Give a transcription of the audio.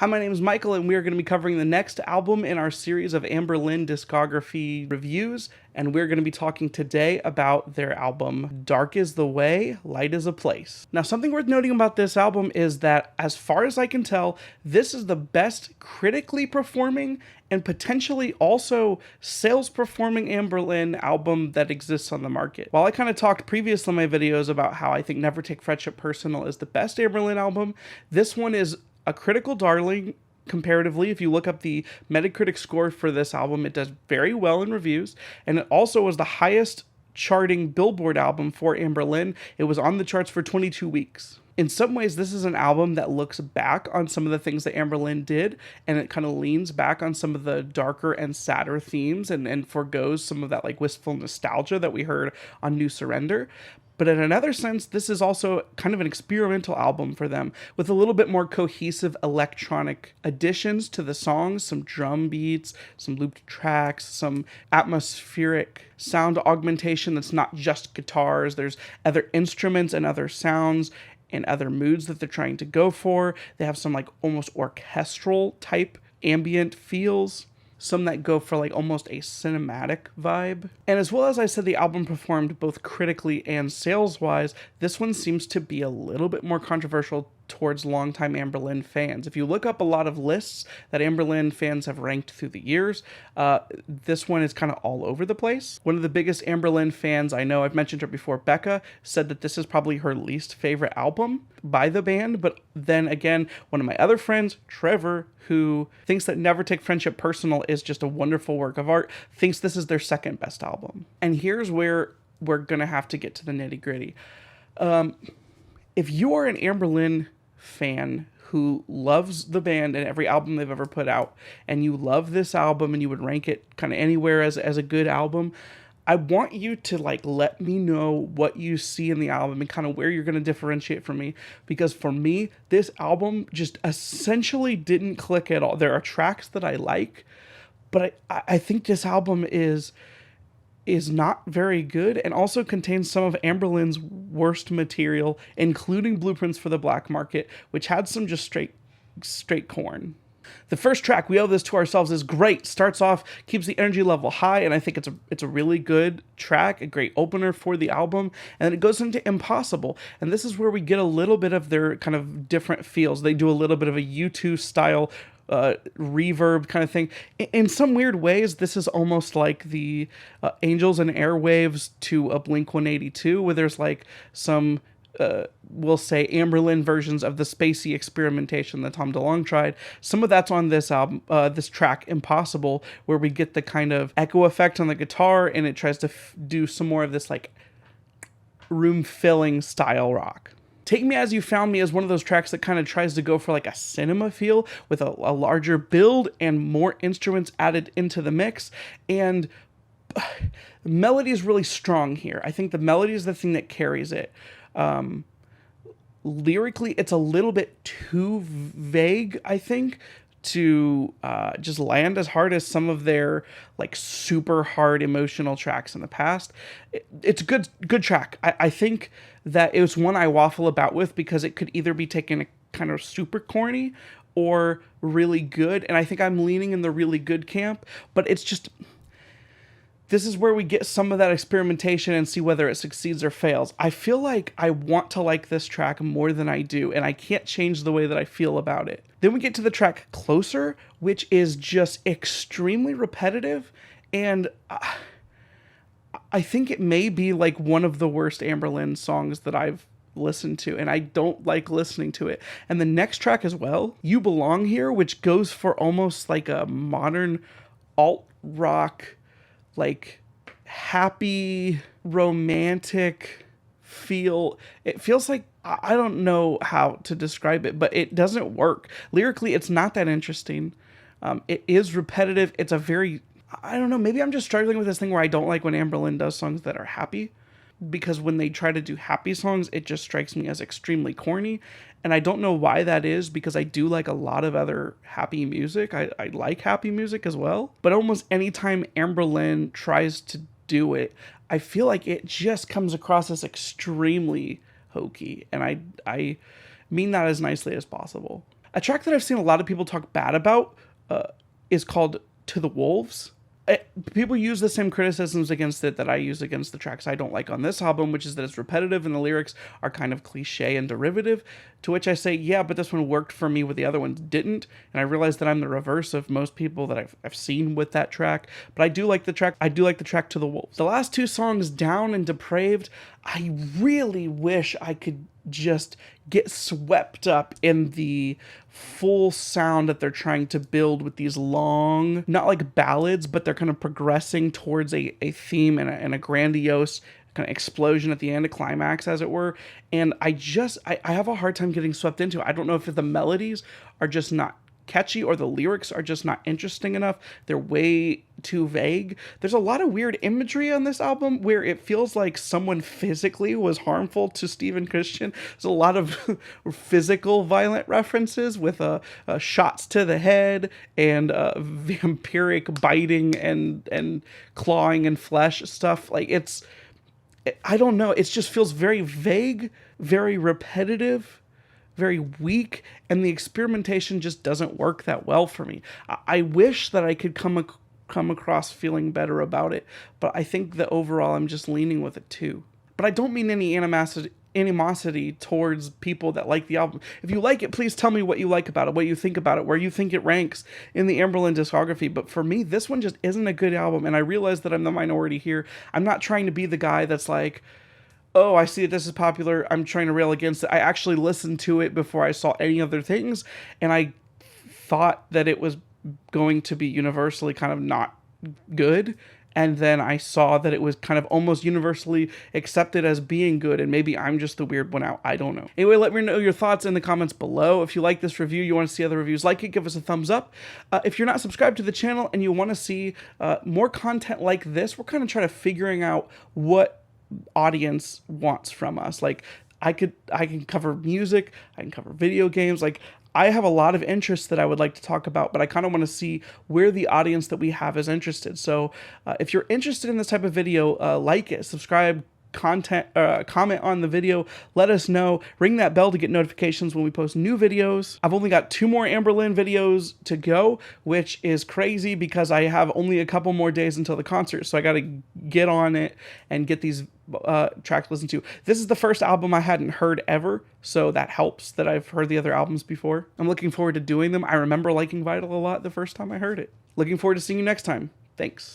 Hi, my name is Michael, and we are going to be covering the next album in our series of Anberlin discography reviews, and we're going to be talking today about their album, Dark is the Way, Light is a Place. Now, something worth noting about this album is that, as far as I can tell, this is the best critically performing and potentially also sales performing Anberlin album that exists on the market. While I kind of talked previously in my videos about how I think Never Take Friendship Personal is the best Anberlin album, this one is a critical darling comparatively. If you look up the Metacritic score for this album, it does very well in reviews, and it also was the highest charting Billboard album for Anberlin. It was on the charts for 22 weeks. In some ways, this is an album that looks back on some of the things that Anberlin did, and it kind of leans back on some of the darker and sadder themes and forgoes some of that like wistful nostalgia that we heard on New Surrender. But in another sense, this is also kind of an experimental album for them, with a little bit more cohesive electronic additions to the songs, some drum beats, some looped tracks, some atmospheric sound augmentation that's not just guitars. There's other instruments and other sounds and other moods that they're trying to go for. They have some like almost orchestral type ambient feels. Some that go for like almost a cinematic vibe. And as well as I said, the album performed both critically and sales-wise, this one seems to be a little bit more controversial towards longtime Anberlin fans. If you look up a lot of lists that Anberlin fans have ranked through the years, this one is kind of all over the place. One of the biggest Anberlin fans I know, I've mentioned her before, Becca, said that this is probably her least favorite album by the band. But then again, one of my other friends, Trevor, who thinks that Never Take Friendship Personal is just a wonderful work of art, thinks this is their second best album. And here's where we're gonna have to get to the nitty gritty. If you are an Anberlin fan who loves the band and every album they've ever put out, and you love this album and you would rank it kind of anywhere as a good album, I want you to like let me know what you see in the album and kind of where you're going to differentiate from me, because for me, this album just essentially didn't click at all. There are tracks that I like, but I think this album is not very good and also contains some of Anberlin's worst material, including Blueprints for the Black Market, which had some just straight corn. The first track, We Owe This to Ourselves, is great. Starts off, keeps the energy level high, and I think it's a really good track, a great opener for the album. And then it goes into Impossible, and this is where we get a little bit of their kind of different feels. They do a little bit of a U2 style reverb kind of thing. In some weird ways, this is almost like the Angels and Airwaves to a Blink-182, where there's like some we'll say Anberlin versions of the spacey experimentation that Tom DeLonge tried. Some of that's on this album, this track Impossible, where we get the kind of echo effect on the guitar, and it tries to do some more of this like room-filling style rock. Take Me As You Found Me is one of those tracks that kind of tries to go for like a cinema feel with a larger build and more instruments added into the mix. And the melody is really strong here. I think the melody is the thing that carries it. Lyrically, it's a little bit too vague, I think, to just land as hard as some of their like super hard emotional tracks in the past. It's a good track. I think that it was one I waffle about with because it could either be taken a kind of super corny or really good, and I think I'm leaning in the really good camp, but it's just, this is where we get some of that experimentation and see whether it succeeds or fails. I feel like I want to like this track more than I do, and I can't change the way that I feel about it. Then we get to the track Closer, which is just extremely repetitive, and I think it may be like one of the worst Anberlin songs that I've listened to, and I don't like listening to it. And the next track as well, You Belong Here, which goes for almost like a modern alt rock, like happy romantic feel. It feels like, I don't know how to describe it, but it doesn't work lyrically. It's not that interesting. It is repetitive. It's a very, I don't know, maybe I'm just struggling with this thing where I don't like when Anberlin does songs that are happy, because when they try to do happy songs, it just strikes me as extremely corny. And I don't know why that is, because I do like a lot of other happy music. I like happy music as well. But almost anytime Anberlin tries to do it, I feel like it just comes across as extremely hokey. And I mean that as nicely as possible. A track that I've seen a lot of people talk bad about is called To the Wolves. People use the same criticisms against it that I use against the tracks I don't like on this album, which is that it's repetitive and the lyrics are kind of cliche and derivative, to which I say, yeah, but this one worked for me where the other ones didn't, and I realize that I'm the reverse of most people that I've seen with that track, but I do like the track. I do like the track To the Wolves. The last two songs, Down and Depraved, I really wish I could just get swept up in the full sound that they're trying to build with these long, not like ballads, but they're kind of progressing towards a theme and a grandiose kind of explosion at the end, a climax, as it were. And I have a hard time getting swept into it. I don't know if the melodies are just not catchy or the lyrics are just not interesting enough. They're way too vague. There's a lot of weird imagery on this album where it feels like someone physically was harmful to Stephen Christian. There's a lot of physical violent references with shots to the head and vampiric biting and clawing and flesh stuff. Like I don't know. It just feels very vague, very repetitive, very weak, and the experimentation just doesn't work that well for me. I wish that I could come across feeling better about it, but I think that overall I'm just leaning with it too. But I don't mean any animosity towards people that like the album. If you like it, please tell me what you like about it, what you think about it, where you think it ranks in the Anberlin discography. But for me, this one just isn't a good album, and I realize that I'm the minority here. I'm not trying to be the guy that's like, oh, I see that this is popular, I'm trying to rail against it. I actually listened to it before I saw any other things, and I thought that it was going to be universally kind of not good, and then I saw that it was kind of almost universally accepted as being good, and maybe I'm just the weird one out. I don't know. Anyway, let me know your thoughts in the comments below. If you like this review, you want to see other reviews like it, give us a thumbs up. If you're not subscribed to the channel and you want to see more content like this, we're kind of trying to figuring out what audience wants from us. Like I can cover music, I can cover video games, like I have a lot of interests that I would like to talk about, but I kind of want to see where the audience that we have is interested. So if you're interested in this type of video, like it, subscribe, comment on the video, let us know, ring that bell to get notifications when we post new videos. I've only got 2 more Anberlin videos to go, which is crazy because I have only a couple more days until the concert, so I got to get on it and get these tracks listened to. This is the first album I hadn't heard ever, so that helps that I've heard the other albums before. I'm looking forward to doing them. I remember liking Vital a lot the first time I heard it. Looking forward to seeing you next time. Thanks.